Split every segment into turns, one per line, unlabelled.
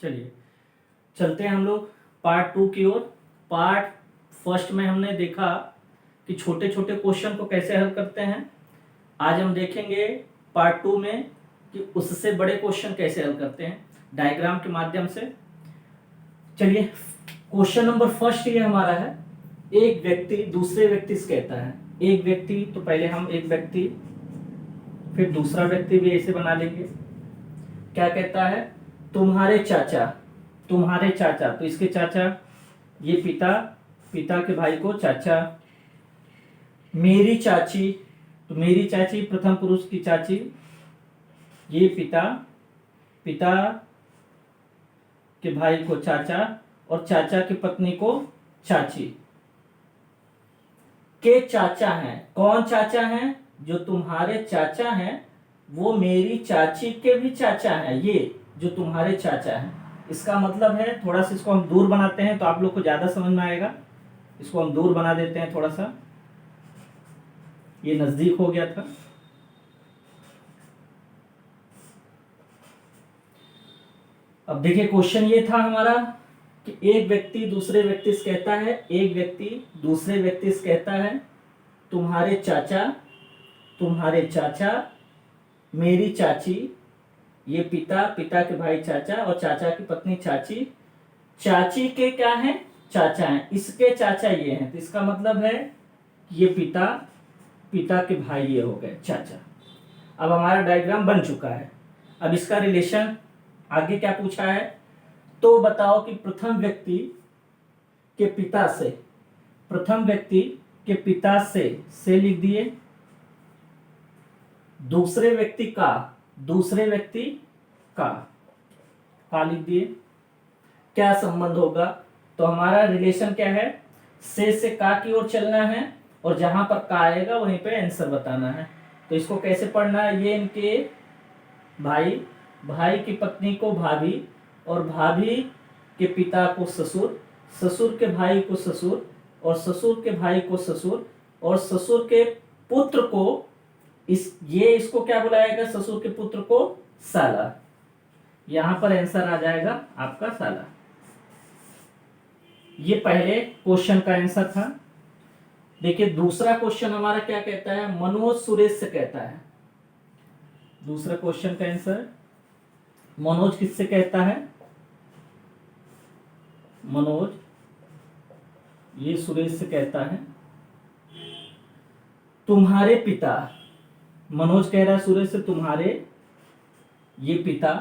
चलिए चलते हैं हम लोग पार्ट 2 की ओर। पार्ट फर्स्ट में हमने देखा कि छोटे छोटे क्वेश्चन को कैसे हल करते हैं। आज हम देखेंगे पार्ट 2 में कि उससे बड़े क्वेश्चन कैसे हल करते हैं डायग्राम के माध्यम से। चलिए क्वेश्चन नंबर फर्स्ट ये हमारा है, एक व्यक्ति दूसरे व्यक्ति से कहता है, एक व्यक्ति, तो पहले हम एक व्यक्ति फिर दूसरा व्यक्ति भी ऐसे बना लेंगे। क्या कहता है, तुम्हारे चाचा, तुम्हारे चाचा, तो इसके चाचा, ये पिता, पिता के भाई को चाचा। मेरी चाची, तो मेरी चाची प्रथम पुरुष की चाची, ये पिता, पिता के भाई को चाचा और चाचा की पत्नी को चाची। के चाचा हैं, कौन चाचा हैं, जो तुम्हारे चाचा हैं वो मेरी चाची के भी चाचा हैं, ये जो तुम्हारे चाचा हैं। इसका मतलब है, थोड़ा सा इसको हम दूर बनाते हैं तो आप लोग को ज्यादा समझ में आएगा। इसको हम दूर बना देते हैं थोड़ा सा, ये नजदीक हो गया था। अब देखिए क्वेश्चन ये था हमारा कि एक व्यक्ति दूसरे व्यक्ति से कहता है, एक व्यक्ति दूसरे व्यक्ति से कहता है, तुम्हारे चाचा, तुम्हारे चाचा, मेरी चाची, ये पिता, पिता के भाई चाचा और चाचा की पत्नी चाची। चाची के क्या है, चाचा हैं, इसके चाचा ये हैं, तो इसका मतलब है ये पिता, पिता के भाई ये हो गए चाचा। अब हमारा डायग्राम बन चुका है। अब इसका रिलेशन आगे क्या पूछा है, तो बताओ कि प्रथम व्यक्ति के पिता से, प्रथम व्यक्ति के पिता से लिख दिए, दूसरे व्यक्ति का, दूसरे व्यक्ति का लिख दिए। क्या संबंध होगा, तो हमारा रिलेशन क्या है, से का की ओर चलना है और जहां पर का आएगा वहीं पे आंसर बताना है। तो इसको कैसे पढ़ना है, ये इनके भाई, भाई की पत्नी को भाभी और भाभी के पिता को ससुर, ससुर के भाई को ससुर और ससुर के भाई को ससुर और ससुर के पुत्र को इसको क्या बुलाएगा, ससुर के पुत्र को साला। यहां पर आंसर आ जाएगा आपका साला। ये पहले क्वेश्चन का आंसर था। देखिए दूसरा क्वेश्चन हमारा क्या कहता है, मनोज सुरेश से कहता है। दूसरा क्वेश्चन का आंसर, मनोज किससे कहता है, मनोज ये सुरेश से कहता है, तुम्हारे पिता, मनोज कह रहा है सुरेश से, तुम्हारे ये पिता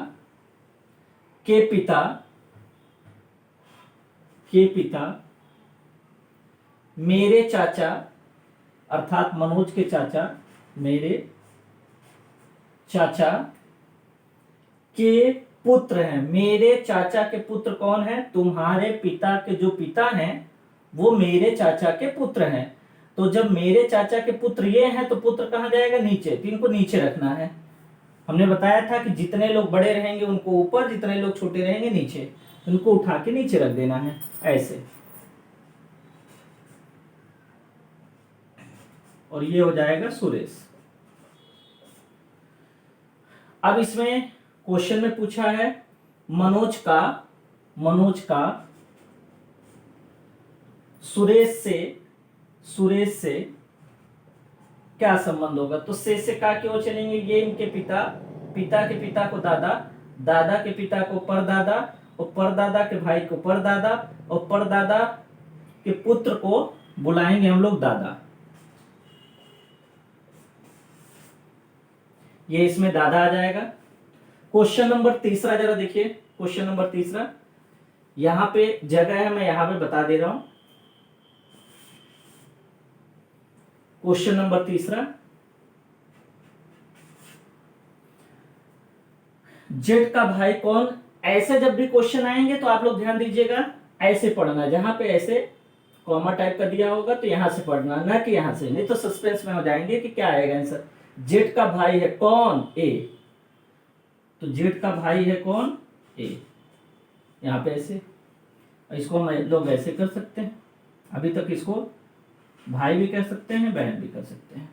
के पिता, के पिता मेरे चाचा, अर्थात मनोज के चाचा, मेरे चाचा के पुत्र हैं। मेरे चाचा के पुत्र कौन है, तुम्हारे पिता के जो पिता हैं वो मेरे चाचा के पुत्र हैं। तो जब मेरे चाचा के पुत्र ये हैं तो पुत्र कहां जाएगा, नीचे, तो इनको नीचे रखना है। हमने बताया था कि जितने लोग बड़े रहेंगे उनको ऊपर, जितने लोग छोटे रहेंगे नीचे, उनको उठा के नीचे रख देना है ऐसे। और ये हो जाएगा सुरेश। अब इसमें क्वेश्चन में पूछा है मनोज का सुरेश से क्या संबंध होगा, तो से का क्यों चलेंगे, ये इनके पिता, पिता के पिता को दादा, दादा के पिता को परदादा और परदादा के भाई को परदादा और परदादा के पुत्र को बुलाएंगे हम लोग दादा। ये इसमें दादा आ जाएगा। क्वेश्चन नंबर तीसरा जरा देखिए, क्वेश्चन नंबर तीसरा, यहां पे जगह है, मैं यहां पे बता दे रहा हूं। क्वेश्चन नंबर तीसरा, जेठ का भाई कौन, ऐसे जब भी क्वेश्चन आएंगे तो आप लोग ध्यान दीजिएगा, ऐसे पढ़ना, जहां पे ऐसे कॉमा टाइप का दिया होगा तो यहां से पढ़ना, ना कि यहां से, नहीं तो सस्पेंस में हो जाएंगे कि क्या आएगा आंसर। जेठ का भाई है कौन, ए, तो जेठ का भाई है कौन, ए, यहां पे ऐसे, इसको हम लोग ऐसे कर सकते हैं, अभी तक इसको भाई भी कह सकते हैं, बहन भी कर सकते हैं।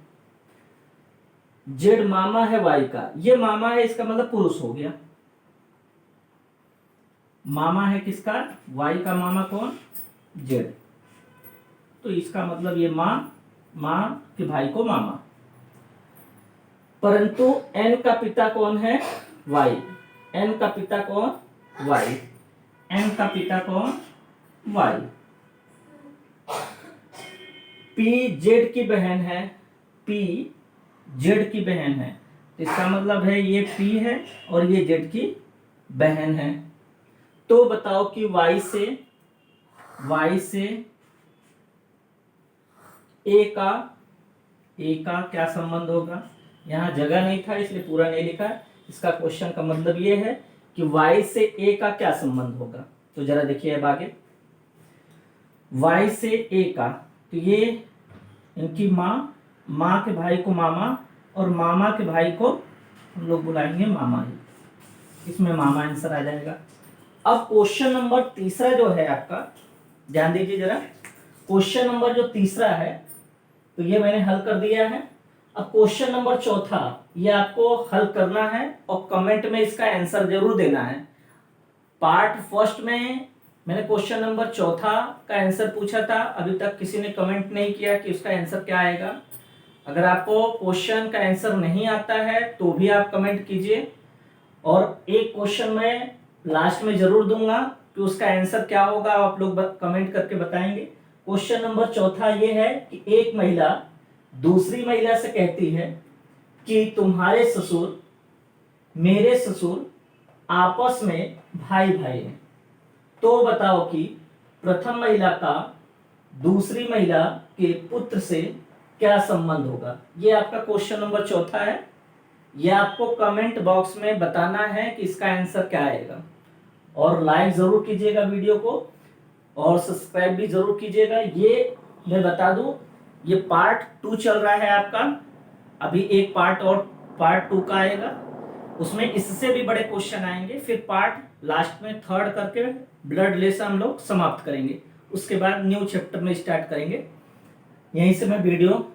जेड मामा है वाई का, ये मामा है, इसका मतलब पुरुष हो गया। मामा है किसका, वाई का मामा कौन, जेड। तो इसका मतलब ये माँ के भाई को मामा। परंतु एन का पिता कौन है, वाई। एन का पिता कौन, वाई। एन का पिता कौन, वाई। पी जेड की बहन है, पी जेड की बहन है। तो इसका मतलब है ये पी है और ये जेड की बहन है। तो बताओ कि वाई से ए का क्या संबंध होगा। यहाँ जगह नहीं था इसलिए पूरा नहीं लिखा। इसका क्वेश्चन का मतलब ये है कि y से a का क्या संबंध होगा। तो जरा देखिए अब आगे, y से a का, तो ये इनकी माँ के भाई को मामा और मामा के भाई को हम लोग बुलाएंगे मामा ही। इसमें मामा आंसर आ जाएगा। अब क्वेश्चन नंबर तीसरा जो है आपका, ध्यान दीजिए जरा, क्वेश्चन नंबर जो तीसरा है तो ये मैंने हल कर दिया है। अब क्वेश्चन नंबर चौथा ये आपको हल करना है और कमेंट में इसका आंसर जरूर देना है। पार्ट फर्स्ट में मैंने क्वेश्चन नंबर चौथा का आंसर पूछा था, अभी तक किसी ने कमेंट नहीं किया कि उसका आंसर क्या आएगा। अगर आपको क्वेश्चन का आंसर नहीं आता है तो भी आप कमेंट कीजिए, और एक क्वेश्चन मैं लास्ट में जरूर दूंगा कि उसका आंसर क्या होगा, आप लोग कमेंट करके बताएंगे। क्वेश्चन नंबर चौथा ये है कि एक महिला दूसरी महिला से कहती है कि तुम्हारे ससुर मेरे ससुर आपस में भाई भाई हैं। तो बताओ कि प्रथम महिला का दूसरी महिला के पुत्र से क्या संबंध होगा। ये आपका क्वेश्चन नंबर चौथा है। ये आपको कमेंट बॉक्स में बताना है कि इसका आंसर क्या आएगा, और लाइक जरूर कीजिएगा वीडियो को और सब्सक्राइब भी जरूर कीजिएगा। ये मैं बता दूं, ये पार्ट 2 चल रहा है आपका, अभी एक पार्ट और पार्ट 2 का आएगा, उसमें इससे भी बड़े क्वेश्चन आएंगे। फिर पार्ट लास्ट में थर्ड करके ब्लड रिलेशन हम लोग समाप्त करेंगे, उसके बाद न्यू चैप्टर में स्टार्ट करेंगे। यहीं से मैं वीडियो